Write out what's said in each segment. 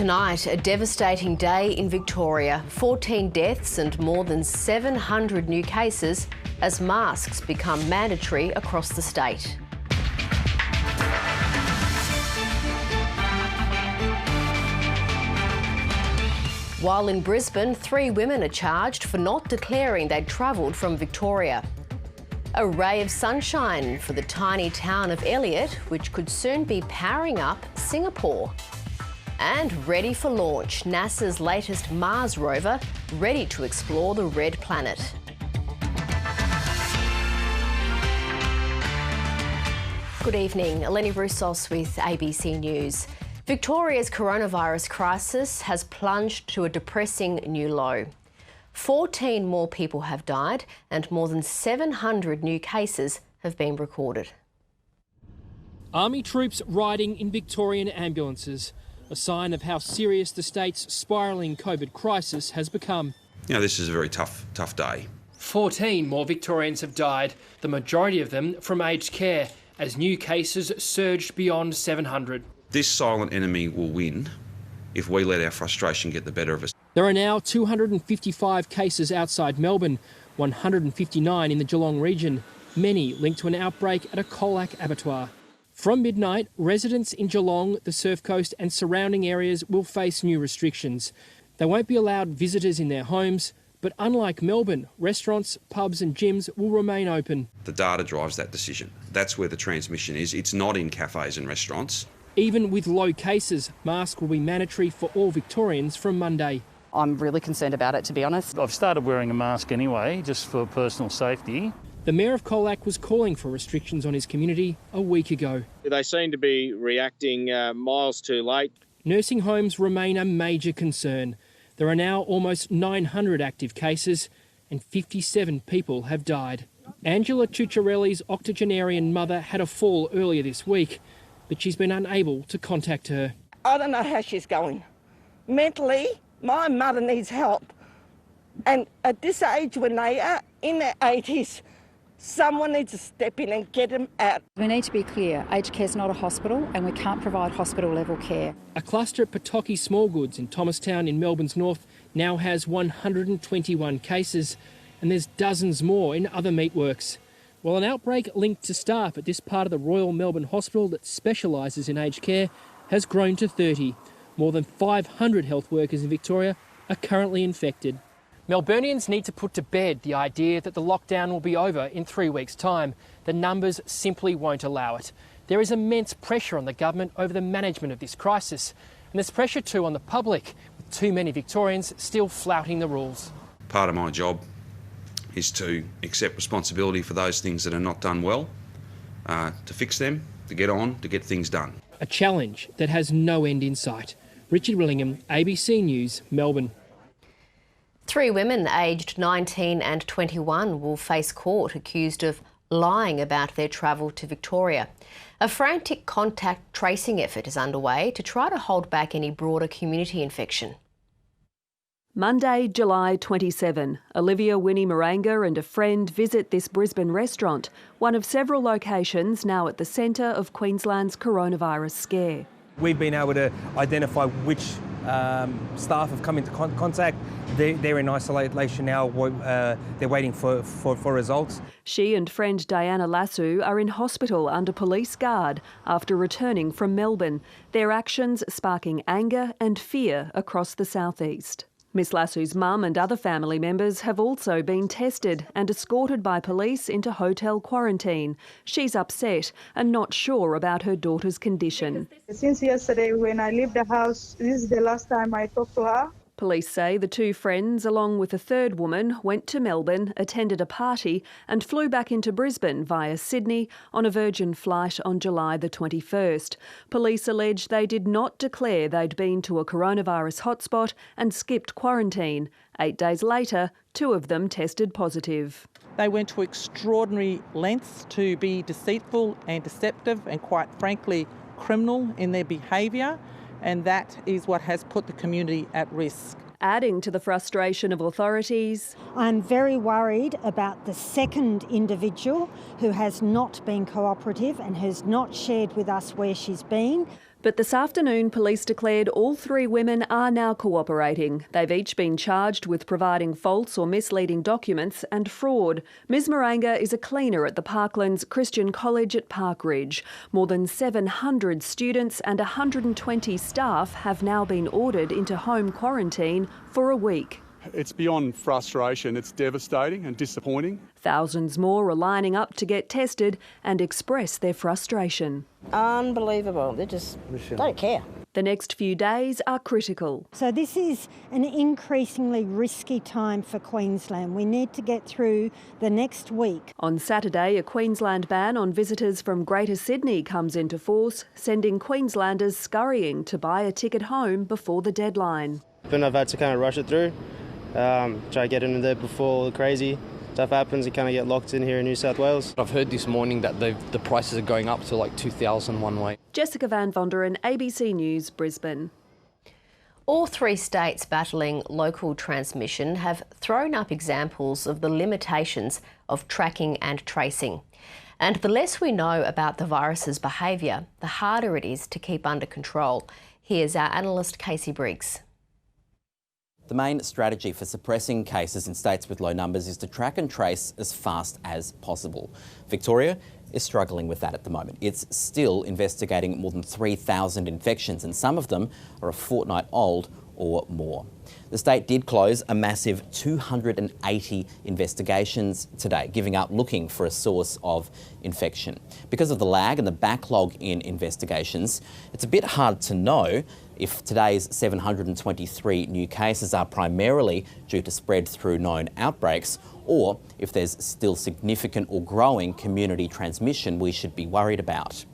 Tonight, a devastating day in Victoria. 14 deaths and more than 700 new cases as masks become mandatory across the state. While in Brisbane, 3 women are charged for not declaring they'd travelled from Victoria. A ray of sunshine for the tiny town of Elliot, which could soon be powering up Singapore. And ready for launch, NASA's latest Mars rover, ready to explore the red planet. Good evening, Eleni Roussos with ABC News. Victoria's coronavirus crisis has plunged to a depressing new low. 14 more people have died and more than 700 new cases have been recorded. Army troops riding in Victorian ambulances, a sign of how serious the state's spiralling COVID crisis has become. You know, this is a very tough day. 14 more Victorians have died, the majority of them from aged care, as new cases surged beyond 700. This silent enemy will win if we let our frustration get the better of us. There are now 255 cases outside Melbourne, 159 in the Geelong region, many linked to an outbreak at a Colac abattoir. From midnight, residents in Geelong, the Surf Coast and surrounding areas will face new restrictions. They won't be allowed visitors in their homes, but unlike Melbourne, restaurants, pubs and gyms will remain open. The data drives that decision. That's where the transmission is. It's not in cafes and restaurants. Even with low cases, masks will be mandatory for all Victorians from Monday. I'm really concerned about it, to be honest. I've started wearing a mask anyway, just for personal safety. The Mayor of Colac was calling for restrictions on his community a week ago. They seem to be reacting miles too late. Nursing homes remain a major concern. There are now almost 900 active cases and 57 people have died. Angela Cucciarelli's octogenarian mother had a fall earlier this week, but she's been unable to contact her. I don't know how she's going. Mentally, my mother needs help. And at this age, when they are in their 80s, someone needs to step in and get them out. We need to be clear, aged care is not a hospital and we can't provide hospital level care. A cluster at Pawtucky Small Goods in Thomastown in Melbourne's north now has 121 cases and there's dozens more in other meatworks. While an outbreak linked to staff at this part of the Royal Melbourne Hospital that specialises in aged care has grown to 30. More than 500 health workers in Victoria are currently infected. Melburnians need to put to bed the idea that the lockdown will be over in 3 weeks' time. The numbers simply won't allow it. There is immense pressure on the government over the management of this crisis. And there's pressure too on the public, with too many Victorians still flouting the rules. Part of my job is to accept responsibility for those things that are not done well, to fix them, to get on, to get things done. A challenge that has no end in sight. Richard Willingham, ABC News, Melbourne. 3 women aged 19 and 21 will face court accused of lying about their travel to Victoria. A frantic contact tracing effort is underway to try to hold back any broader community infection. Monday, July 27, Olivia Winnie Maranga and a friend visit this Brisbane restaurant, one of several locations now at the centre of Queensland's coronavirus scare. We've been able to identify which staff have come into contact. They're in isolation now. They're waiting for results. She and friend Diana Lasso are in hospital under police guard after returning from Melbourne, their actions sparking anger and fear across the southeast. Miss Lasso's mum and other family members have also been tested and escorted by police into hotel quarantine. She's upset and not sure about her daughter's condition. Since yesterday when I left the house, this is the last time I talked to her. Police say the 2 friends, along with a third woman, went to Melbourne, attended a party and flew back into Brisbane via Sydney on a Virgin flight on July the 21st. Police allege they did not declare they'd been to a coronavirus hotspot and skipped quarantine. 8 days later, 2 of them tested positive. They went to extraordinary lengths to be deceitful and deceptive and, quite frankly, criminal in their behaviour. And that is what has put the community at risk. Adding to the frustration of authorities, I'm very worried about the second individual who has not been cooperative and has not shared with us where she's been. But this afternoon, police declared all 3 women are now cooperating. They've each been charged with providing false or misleading documents and fraud. Ms Maranga is a cleaner at the Parklands Christian College at Park Ridge. More than 700 students and 120 staff have now been ordered into home quarantine for a week. It's beyond frustration. It's devastating and disappointing. Thousands more are lining up to get tested and express their frustration. Unbelievable. They just don't care. The next few days are critical. So this is an increasingly risky time for Queensland. We need to get through the next week. On Saturday, a Queensland ban on visitors from Greater Sydney comes into force, sending Queenslanders scurrying to buy a ticket home before the deadline. But I've had to kind of rush it through, try to get in there before the crazy stuff happens and kind of get locked in here in New South Wales. I've heard this morning that the prices are going up to like $2,000 one way. Jessica Van Vonderen, ABC News, Brisbane. All 3 states battling local transmission have thrown up examples of the limitations of tracking and tracing. And the less we know about the virus's behaviour, the harder it is to keep under control. Here's our analyst Casey Briggs. The main strategy for suppressing cases in states with low numbers is to track and trace as fast as possible. Victoria is struggling with that at the moment. It's still investigating more than 3,000 infections, and some of them are a fortnight old or more. The state did close a massive 280 investigations today, giving up looking for a source of infection. Because of the lag and the backlog in investigations, it's a bit hard to know if today's 723 new cases are primarily due to spread through known outbreaks, or if there's still significant or growing community transmission we should be worried about.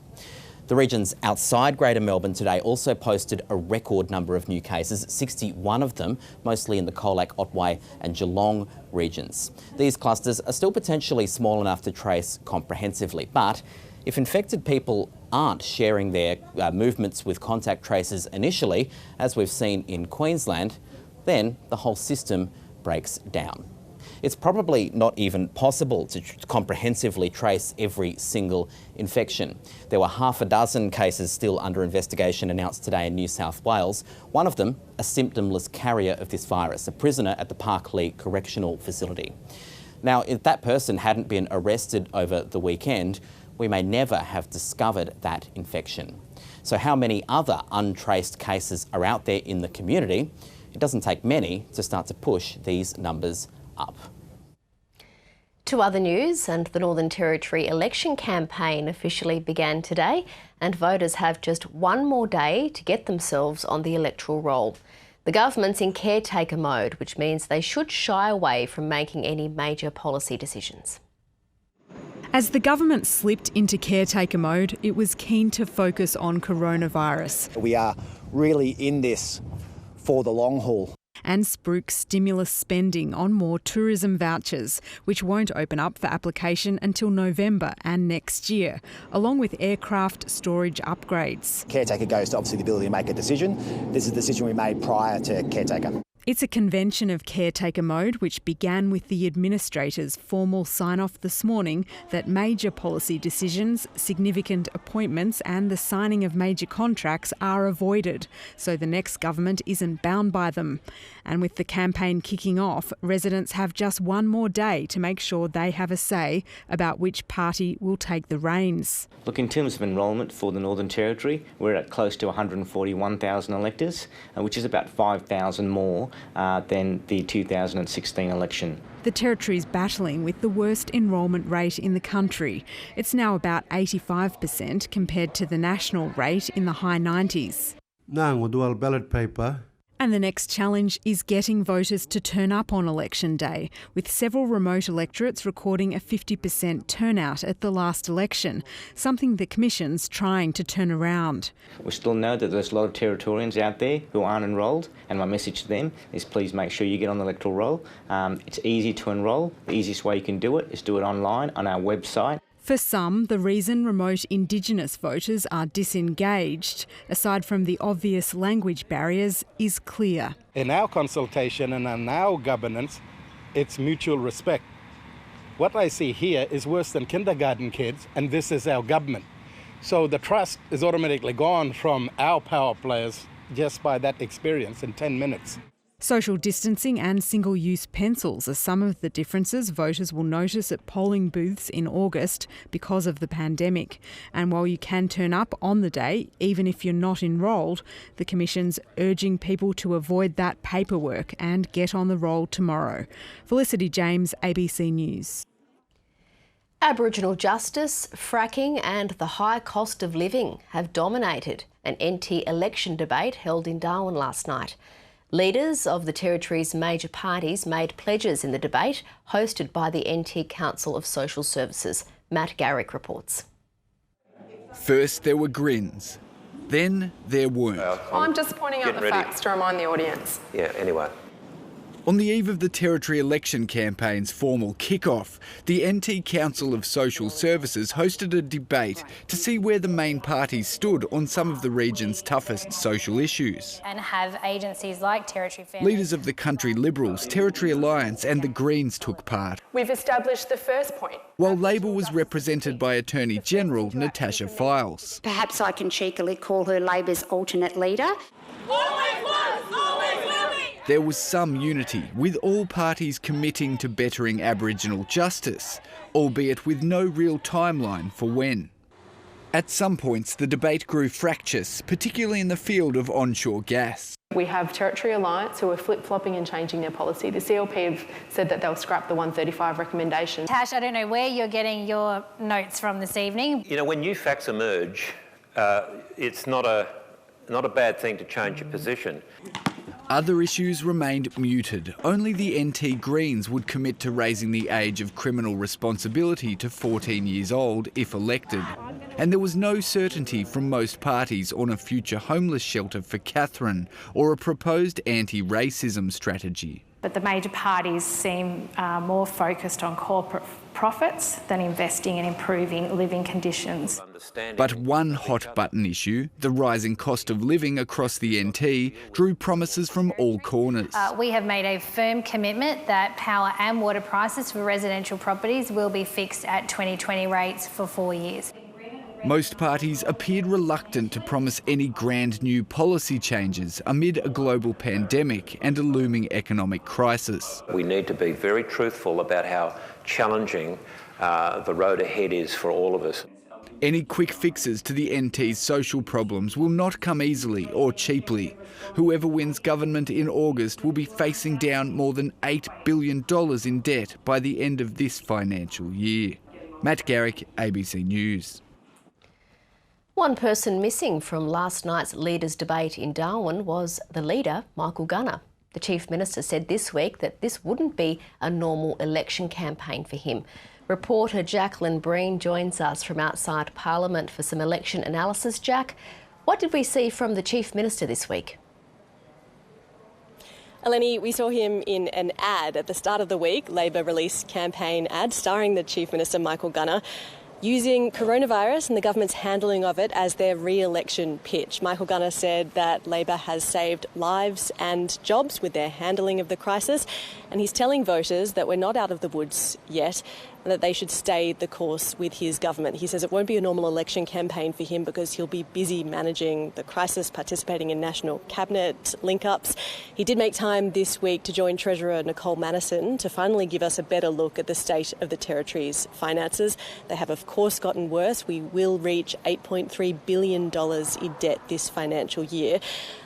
The regions outside Greater Melbourne today also posted a record number of new cases, 61 of them, mostly in the Colac, Otway and Geelong regions. These clusters are still potentially small enough to trace comprehensively, but if infected people aren't sharing their movements with contact tracers initially, as we've seen in Queensland, then the whole system breaks down. It's probably not even possible to comprehensively trace every single infection. There were half a dozen cases still under investigation announced today in New South Wales. One of them, a symptomless carrier of this virus, a prisoner at the Parklea Correctional Facility. Now, if that person hadn't been arrested over the weekend, we may never have discovered that infection. So how many other untraced cases are out there in the community? It doesn't take many to start to push these numbers up. To other news, and the Northern Territory election campaign officially began today, and voters have just one more day to get themselves on the electoral roll. The government's in caretaker mode, which means they should shy away from making any major policy decisions. As the government slipped into caretaker mode, it was keen to focus on coronavirus. We are really in this for the long haul. And spruik stimulus spending on more tourism vouchers, which won't open up for application until November and next year, along with aircraft storage upgrades. Caretaker goes to obviously the ability to make a decision. This is the decision we made prior to caretaker. It's a convention of caretaker mode which began with the administrator's formal sign-off this morning that major policy decisions, significant appointments and the signing of major contracts are avoided, so the next government isn't bound by them. And with the campaign kicking off, residents have just one more day to make sure they have a say about which party will take the reins. Look, in terms of enrolment for the Northern Territory, we're at close to 141,000 electors, which is about 5,000 more than the 2016 election. The Territory is battling with the worst enrolment rate in the country. It's now about 85% compared to the national rate in the high 90s. Nang dual ballot paper. And the next challenge is getting voters to turn up on election day, with several remote electorates recording a 50% turnout at the last election, something the Commission's trying to turn around. We still know that there's a lot of Territorians out there who aren't enrolled, and my message to them is please make sure you get on the electoral roll. It's easy to enrol. The easiest way you can do it is do it online on our website. For some, the reason remote Indigenous voters are disengaged, aside from the obvious language barriers, is clear. In our consultation and in our governance, it's mutual respect. What I see here is worse than kindergarten kids, and this is our government. So the trust is automatically gone from our power players just by that experience in 10 minutes. Social distancing and single-use pencils are some of the differences voters will notice at polling booths in August because of the pandemic. And while you can turn up on the day, even if you're not enrolled, the Commission's urging people to avoid that paperwork and get on the roll tomorrow. Felicity James, ABC News. Aboriginal justice, fracking and the high cost of living have dominated an NT election debate held in Darwin last night. Leaders of the Territory's major parties made pledges in the debate, hosted by the NT Council of Social Services. Matt Garrick reports. First there were grins, then there weren't. I'm just pointing out the facts to remind the audience. Yeah, anyway. On the eve of the Territory election campaign's formal kick-off, the NT Council of Social Services hosted a debate to see where the main parties stood on some of the region's toughest social issues. And have agencies like Territory Family... Leaders of the Country Liberals, Territory Alliance and the Greens took part, We've established the first point. while Labor was represented by Attorney General Natasha Files. Perhaps I can cheekily call her Labor's alternate leader. Always was, always will be. There was some unity, with all parties committing to bettering Aboriginal justice, albeit with no real timeline for when. At some points, the debate grew fractious, particularly in the field of onshore gas. We have Territory Alliance who are flip-flopping and changing their policy. The CLP have said that they'll scrap the 135 recommendation. Tash, I don't know where you're getting your notes from this evening. You know, when new facts emerge, it's not a bad thing to change your position. Other issues remained muted. Only the NT Greens would commit to raising the age of criminal responsibility to 14 years old if elected. And there was no certainty from most parties on a future homeless shelter for Katherine or a proposed anti-racism strategy. But the major parties seem more focused on corporate profits than investing in improving living conditions. But one hot-button issue, the rising cost of living across the NT, drew promises from all corners. We have made a firm commitment that power and water prices for residential properties will be fixed at 2020 rates for 4 years. Most parties appeared reluctant to promise any grand new policy changes amid a global pandemic and a looming economic crisis. We need to be very truthful about how challenging the road ahead is for all of us. Any quick fixes to the NT's social problems will not come easily or cheaply. Whoever wins government in August will be facing down more than $8 billion in debt by the end of this financial year. Matt Garrick, ABC News. One person missing from last night's leaders' debate in Darwin was the leader, Michael Gunner. The Chief Minister said this week that this wouldn't be a normal election campaign for him. Reporter Jacqueline Breen joins us from outside Parliament for some election analysis. Jack, what did we see from the Chief Minister this week? Eleni, we saw him in an ad at the start of the week, Labor released campaign ad starring the Chief Minister Michael Gunner, using coronavirus and the government's handling of it as their re-election pitch. Michael Gunner said that Labor has saved lives and jobs with their handling of the crisis, and he's telling voters that we're not out of the woods yet and that they should stay the course with his government. He says it won't be a normal election campaign for him because he'll be busy managing the crisis, participating in national cabinet link-ups. He did make time this week to join Treasurer Nicole Madison to finally give us a better look at the state of the Territory's finances. They have, of course, gotten worse. We will reach $8.3 billion in debt this financial year.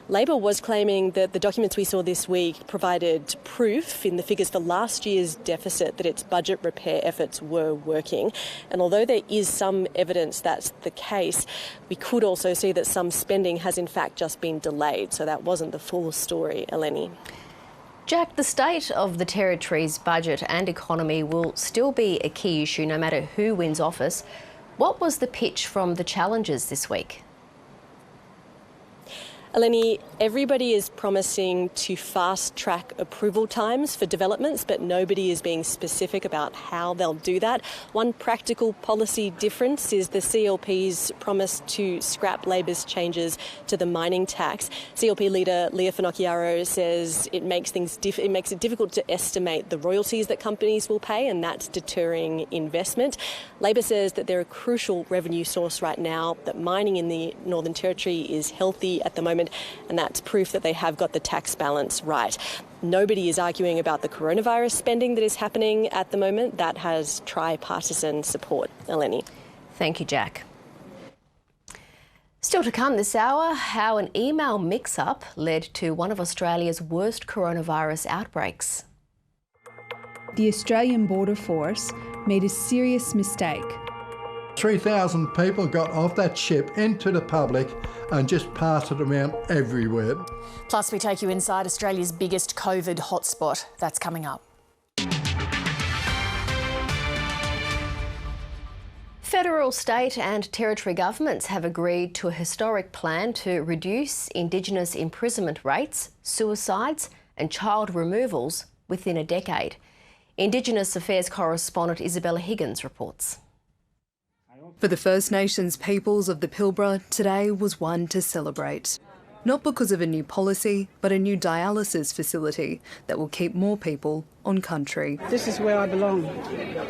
Labor was claiming that the documents we saw this week provided proof in the figures for last year's deficit that its budget repair efforts were working. And although there is some evidence that's the case, we could also see that some spending has in fact just been delayed. So that wasn't the full story, Eleni. Jack, the state of the Territory's budget and economy will still be a key issue no matter who wins office. What was the pitch from the challengers this week? Eleni, everybody is promising to fast-track approval times for developments, but nobody is being specific about how they'll do that. One practical policy difference is the CLP's promise to scrap Labor's changes to the mining tax. CLP leader Leah Finocchiaro says it makes it difficult to estimate the royalties that companies will pay, and that's deterring investment. Labor says that they're a crucial revenue source right now, that mining in the Northern Territory is healthy at the moment, and that's proof that they have got the tax balance right. Nobody is arguing about the coronavirus spending that is happening at the moment. That has tripartisan support. Eleni. Thank you, Jack. Still to come this hour, how an email mix-up led to one of Australia's worst coronavirus outbreaks. The Australian Border Force made a serious mistake. 3,000 people got off that ship into the public and just passed it around everywhere. Plus, we take you inside Australia's biggest COVID hotspot. That's coming up. Federal, state and territory governments have agreed to a historic plan to reduce Indigenous imprisonment rates, suicides and child removals within a decade. Indigenous Affairs correspondent Isabella Higgins reports. For the First Nations peoples of the Pilbara, today was one to celebrate. Not because of a new policy, but a new dialysis facility that will keep more people on country. This is where I belong,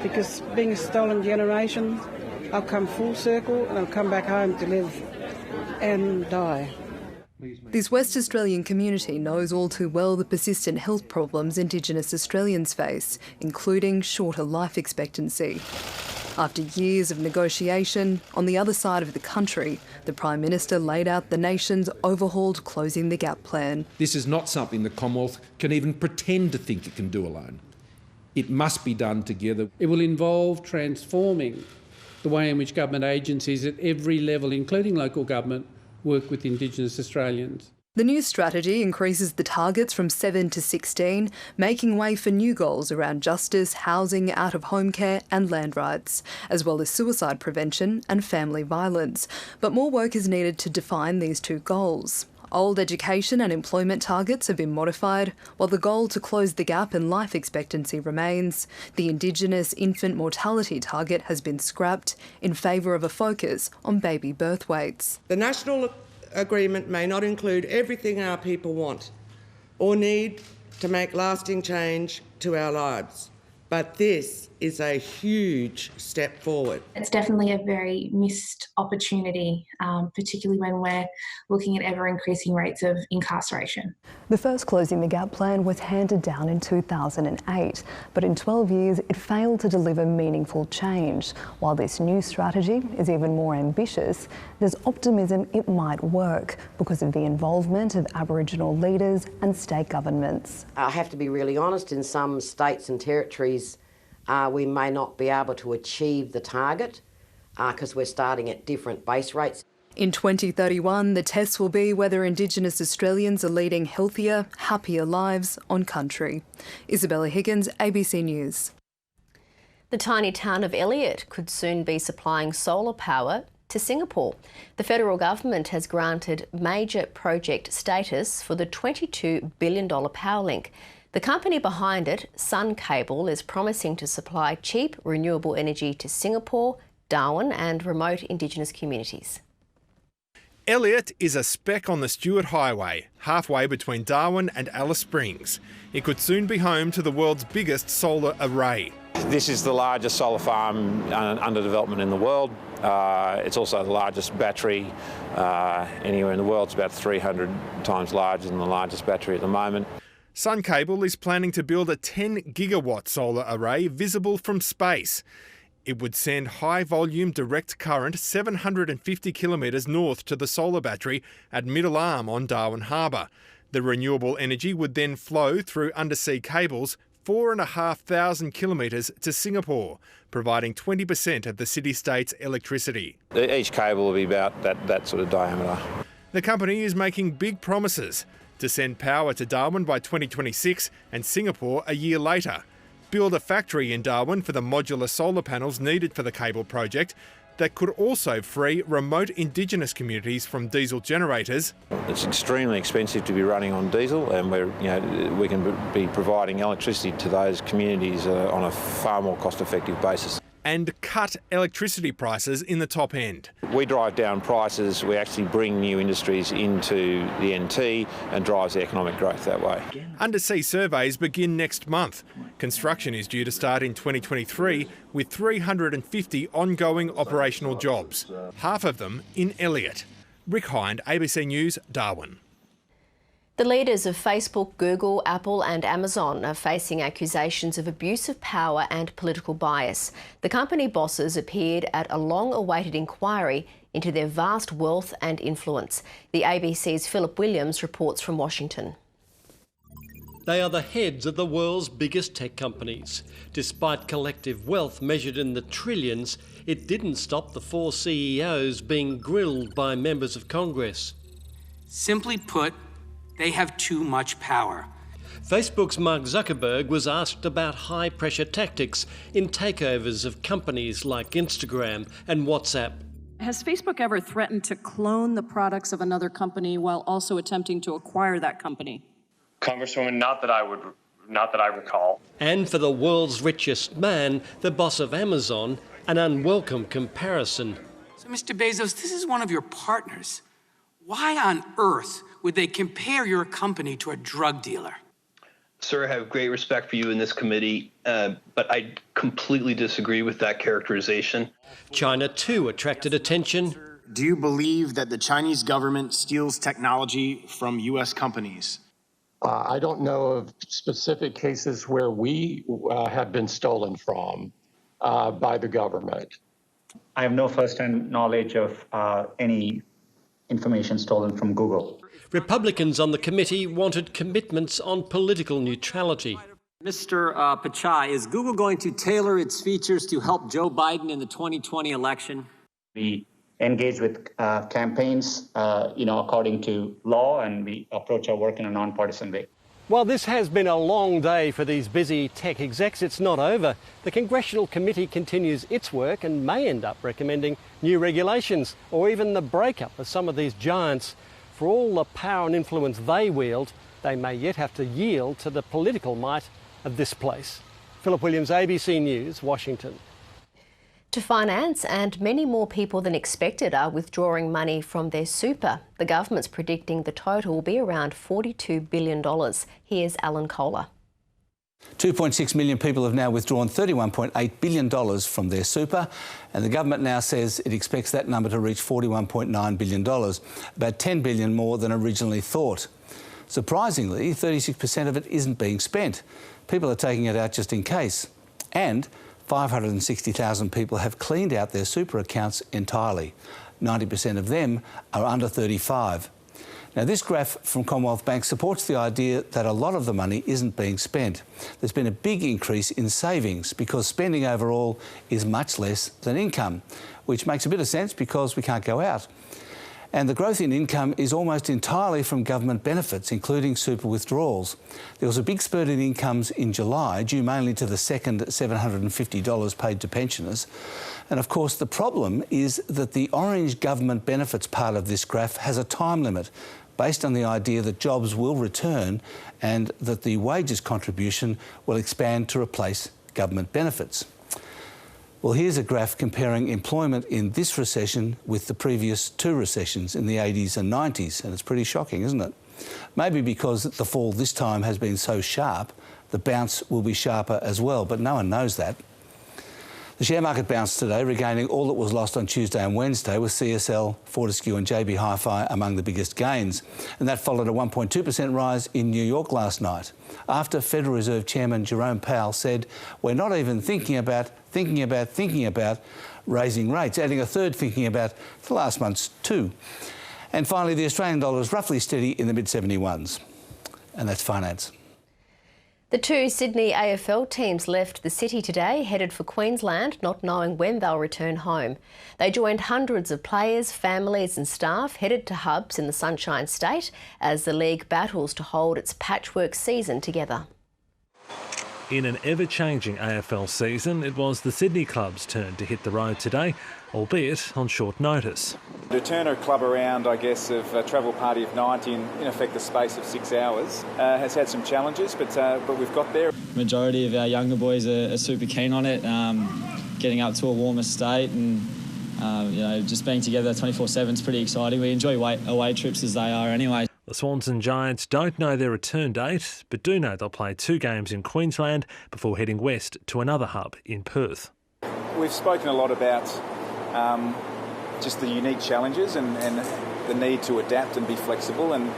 because being a stolen generation, I'll come full circle and I'll come back home to live and die. This West Australian community knows all too well the persistent health problems Indigenous Australians face, including shorter life expectancy. After years of negotiation, on the other side of the country, the Prime Minister laid out the nation's overhauled Closing the Gap plan. This is not something the Commonwealth can even pretend to think it can do alone. It must be done together. It will involve transforming the way in which government agencies at every level, including local government, work with Indigenous Australians. The new strategy increases the targets from 7 to 16, making way for new goals around justice, housing, out-of-home care and land rights, as well as suicide prevention and family violence. But more work is needed to define these two goals. Old education and employment targets have been modified, while the goal to close the gap in life expectancy remains. The Indigenous infant mortality target has been scrapped in favour of a focus on baby birth weights. The National Agreement may not include everything our people want or need to make lasting change to our lives, but this is a huge step forward. It's definitely a very missed opportunity, particularly when we're looking at ever-increasing rates of incarceration. The first Closing the Gap plan was handed down in 2008, but in 12 years it failed to deliver meaningful change. While this new strategy is even more ambitious, there's optimism it might work because of the involvement of Aboriginal leaders and state governments. I have to be really honest, in some states and territories we may not be able to achieve the target because we're starting at different base rates. In 2031, the test will be whether Indigenous Australians are leading healthier, happier lives on country. Isabella Higgins, ABC News. The tiny town of Elliot could soon be supplying solar power to Singapore. The federal government has granted major project status for the $22 billion power link. The company behind it, Sun Cable, is promising to supply cheap renewable energy to Singapore, Darwin and remote Indigenous communities. Elliot is a speck on the Stuart Highway, halfway between Darwin and Alice Springs. It could soon be home to the world's biggest solar array. This is the largest solar farm under development in the world. It's also the largest battery anywhere in the world. It's about 300 times larger than the largest battery at the moment. Sun Cable is planning to build a 10 gigawatt solar array visible from space. It would send high-volume direct current 750 kilometres north to the solar battery at Middle Arm on Darwin Harbour. The renewable energy would then flow through undersea cables 4,500 kilometres to Singapore, providing 20% of the city-state's electricity. Each cable will be about that sort of diameter. The company is making big promises to send power to Darwin by 2026 and Singapore a year later, build a factory in Darwin for the modular solar panels needed for the cable project, that could also free remote Indigenous communities from diesel generators. It's extremely expensive to be running on diesel, and we can be providing electricity to those communities on a far more cost-effective basis. And cut electricity prices in the top end. We drive down prices, we actually bring new industries into the NT and drives the economic growth that way. Undersea surveys begin next month. Construction is due to start in 2023 with 350 ongoing operational jobs, half of them in Elliott. Rick Hind, ABC News, Darwin. The leaders of Facebook, Google, Apple and Amazon are facing accusations of abuse of power and political bias. The company bosses appeared at a long-awaited inquiry into their vast wealth and influence. The ABC's Philip Williams reports from Washington. They are the heads of the world's biggest tech companies. Despite collective wealth measured in the trillions, it didn't stop the four CEOs being grilled by members of Congress. Simply put, they have too much power. Facebook's Mark Zuckerberg was asked about high-pressure tactics in takeovers of companies like Instagram and WhatsApp. Has Facebook ever threatened to clone the products of another company while also attempting to acquire that company? Congresswoman, not that I recall. And for the world's richest man, the boss of Amazon, an unwelcome comparison. So, Mr. Bezos, this is one of your partners. Why on earth would they compare your company to a drug dealer? Sir, I have great respect for you in this committee, but I completely disagree with that characterization. China, too, attracted attention. Do you believe that the Chinese government steals technology from U.S. companies? I don't know of specific cases where we have been stolen from by the government. I have no first-hand knowledge of any information stolen from Google. Republicans on the committee wanted commitments on political neutrality. Mr. Pichai, is Google going to tailor its features to help Joe Biden in the 2020 election? We engage with campaigns, according to law, and we approach our work in a nonpartisan way. While this has been a long day for these busy tech execs, it's not over. The Congressional Committee continues its work and may end up recommending new regulations or even the breakup of some of these giants. For all the power and influence they wield, they may yet have to yield to the political might of this place. Philip Williams, ABC News, Washington. To finance, and many more people than expected are withdrawing money from their super. The government's predicting the total will be around $42 billion. Here's Alan Kohler. 2.6 million people have now withdrawn $31.8 billion from their super, and the government now says it expects that number to reach $41.9 billion, about $10 billion more than originally thought. Surprisingly, 36% of it isn't being spent. People are taking it out just in case. And 560,000 people have cleaned out their super accounts entirely. 90% of them are under 35. Now, this graph from Commonwealth Bank supports the idea that a lot of the money isn't being spent. There's been a big increase in savings because spending overall is much less than income, which makes a bit of sense because we can't go out. And the growth in income is almost entirely from government benefits, including super withdrawals. There was a big spurt in incomes in July, due mainly to the second $750 paid to pensioners. And of course, the problem is that the orange government benefits part of this graph has a time limit, based on the idea that jobs will return and that the wages contribution will expand to replace government benefits. Well, here's a graph comparing employment in this recession with the previous two recessions in the 80s and 90s, and it's pretty shocking, isn't it? Maybe because the fall this time has been so sharp, the bounce will be sharper as well, but no one knows that. The share market bounced today, regaining all that was lost on Tuesday and Wednesday, with CSL, Fortescue and JB Hi-Fi among the biggest gains. And that followed a 1.2% rise in New York last night, after Federal Reserve Chairman Jerome Powell said, "We're not even thinking about raising rates," adding a third thinking about the last month's too. And finally, the Australian dollar is roughly steady in the mid-71s. And that's finance. The two Sydney AFL teams left the city today, headed for Queensland, not knowing when they'll return home. They joined hundreds of players, families and staff headed to hubs in the Sunshine State as the league battles to hold its patchwork season together. In an ever-changing AFL season, it was the Sydney club's turn to hit the road today, albeit on short notice. To turn a club around, I guess, of a travel party of 90 in effect the space of 6 hours has had some challenges, but we've got there. Majority of our younger boys are super keen on it, getting up to a warmer state and just being together 24/7 is pretty exciting. We enjoy away trips as they are anyway. The Swans and Giants don't know their return date, but do know they'll play 2 games in Queensland before heading west to another hub in Perth. We've spoken a lot about just the unique challenges and the need to adapt and be flexible, and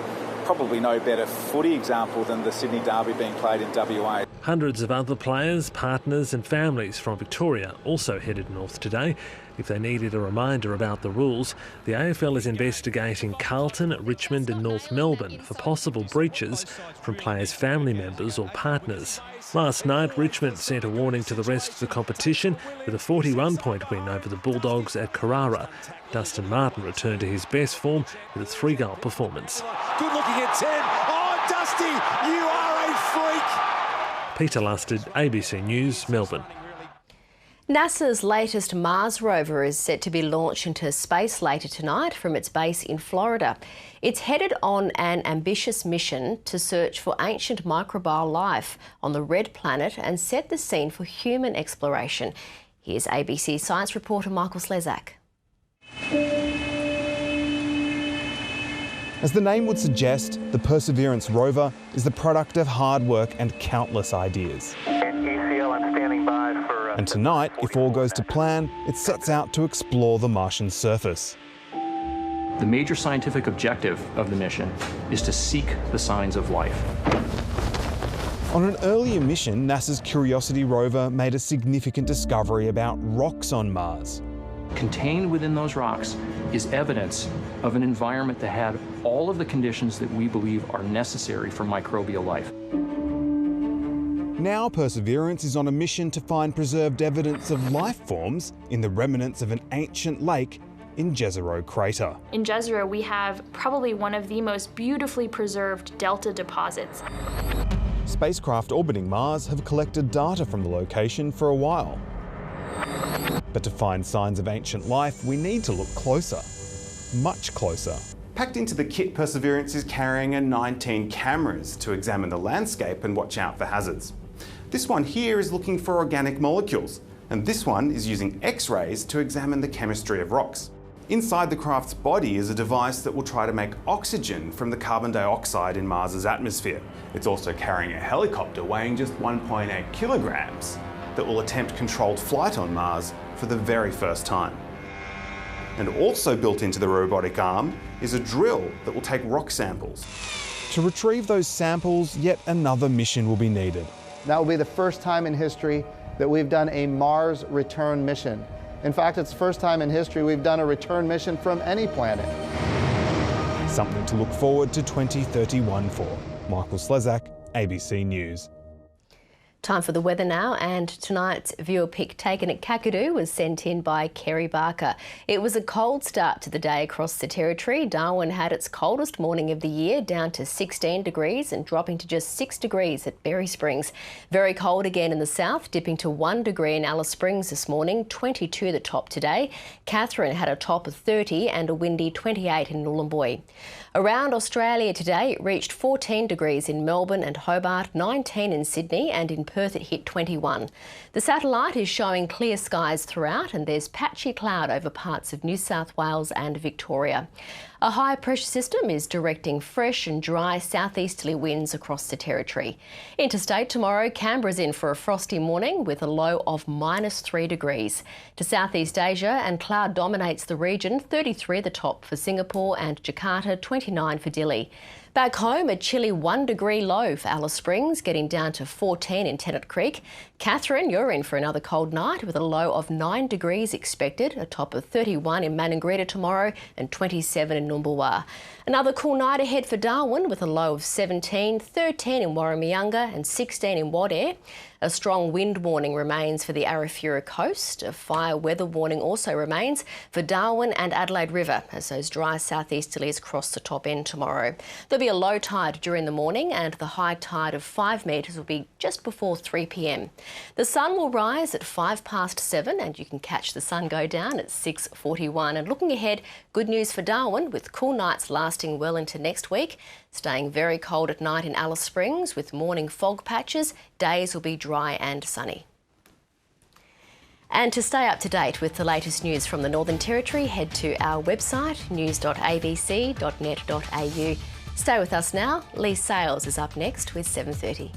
probably no better footy example than the Sydney Derby being played in WA. Hundreds of other players, partners and families from Victoria also headed north today. If they needed a reminder about the rules, the AFL is investigating Carlton, Richmond and North Melbourne for possible breaches from players' family members or partners. Last night, Richmond sent a warning to the rest of the competition with a 41-point win over the Bulldogs at Carrara. Dustin Martin returned to his best form with a 3-goal performance. Good looking at 10. Oh, Dusty, you are a freak. Peter Lusted, ABC News, Melbourne. NASA's latest Mars rover is set to be launched into space later tonight from its base in Florida. It's headed on an ambitious mission to search for ancient microbial life on the red planet and set the scene for human exploration. Here's ABC science reporter Michael Slezak. As the name would suggest, the Perseverance rover is the product of hard work and countless ideas. And tonight, if all goes to plan, it sets out to explore the Martian surface. The major scientific objective of the mission is to seek the signs of life. On an earlier mission, NASA's Curiosity rover made a significant discovery about rocks on Mars. Contained within those rocks is evidence of an environment that had all of the conditions that we believe are necessary for microbial life. Now Perseverance is on a mission to find preserved evidence of life forms in the remnants of an ancient lake in Jezero Crater. In Jezero, we have probably one of the most beautifully preserved delta deposits. Spacecraft orbiting Mars have collected data from the location for a while. But to find signs of ancient life, we need to look closer. Much closer. Packed into the kit, Perseverance is carrying 19 cameras to examine the landscape and watch out for hazards. This one here is looking for organic molecules, and this one is using X-rays to examine the chemistry of rocks. Inside the craft's body is a device that will try to make oxygen from the carbon dioxide in Mars's atmosphere. It's also carrying a helicopter weighing just 1.8 kilograms that will attempt controlled flight on Mars for the very first time. And also built into the robotic arm is a drill that will take rock samples. To retrieve those samples, yet another mission will be needed. That will be the first time in history that we've done a Mars return mission. In fact, it's the first time in history we've done a return mission from any planet. Something to look forward to 2031 for. Michael Slezak, ABC News. Time for the weather now, and tonight's viewer pic taken at Kakadu was sent in by Kerry Barker. It was a cold start to the day across the territory. Darwin had its coldest morning of the year, down to 16 degrees and dropping to just 6 degrees at Berry Springs. Very cold again in the south, dipping to 1 degree in Alice Springs this morning, 22 the top today. Catherine had a top of 30 and a windy 28 in Nhulunbuy. Around Australia today, it reached 14 degrees in Melbourne and Hobart, 19 in Sydney, and in Perth it hit 21. The satellite is showing clear skies throughout, and there's patchy cloud over parts of New South Wales and Victoria. A high pressure system is directing fresh and dry southeasterly winds across the territory. Interstate tomorrow, Canberra's in for a frosty morning with a low of -3 degrees. To Southeast Asia, and cloud dominates the region, 33 the top for Singapore and Jakarta, 29 for Dili. Back home, a chilly 1 degree low for Alice Springs, getting down to 14 in Tennant Creek. Catherine, you're in for another cold night with a low of 9 degrees expected, a top of 31 in Maningrida tomorrow and 27 in Numbulwar. Another cool night ahead for Darwin with a low of 17, 13 in Warramayunga and 16 in Wadeye. A strong wind warning remains for the Arafura coast. A fire weather warning also remains for Darwin and Adelaide River as those dry southeasterlies cross the top end tomorrow. There'll be be a low tide during the morning and the high tide of 5 metres will be just before 3 p.m. The sun will rise at 7:05 and you can catch the sun go down at 6:41. And looking ahead, good news for Darwin with cool nights lasting well into next week. Staying very cold at night in Alice Springs with morning fog patches. Days will be dry and sunny. And to stay up to date with the latest news from the Northern Territory, head to our website, news.abc.net.au. Stay with us now. Lee Sales is up next with 7:30.